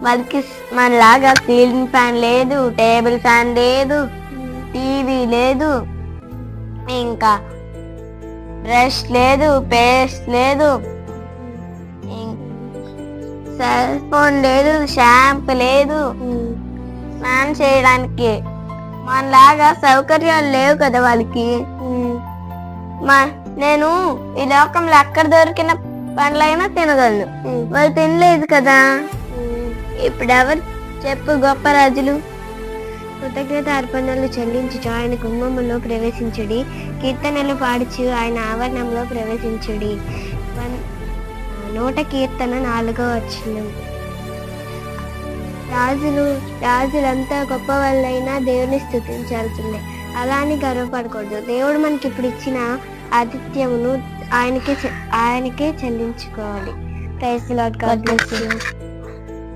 వాళ్ళకి మనలాగా ceiling fan లేదు, టేబుల్ ఫ్యాన్ లేదు, టీవీ లేదు, ఇంకా బ్రష్ లేదు, పేస్ట్ లేదు, సెల్ ఫోన్ లేదు, షాంపూ లేదు, స్నానం చేయడానికి మనలాగా సౌకర్యాలు లేవు కదా వాళ్ళకి. నేను ఈ లోకంలో ఎక్కడ దొరికిన పండ్లైనా తినగలను, వాళ్ళు తినలేదు కదా. ఇప్పుడు ఎవరు చెప్పు గొప్ప రాజులు? కృతజ్ఞత అర్పణలు చెల్లించుచు ఆయన గుమ్మములో ప్రవేశించుడి, కీర్తనలు పాడుచు ఆయన ఆవరణంలో ప్రవేశించుడి. 100 కీర్తన 4వ వచనం. రాజులంతా గొప్ప వాళ్ళైనా దేవుని స్తుతించాల్సిందే, అలా అని గర్వపడకూడదు. దేవుడు మనకి ఇప్పుడు ఇచ్చిన ఆతిథ్యమును ఆయనకే చెల్లించుకోవాలి. Praise the Lord. God bless you.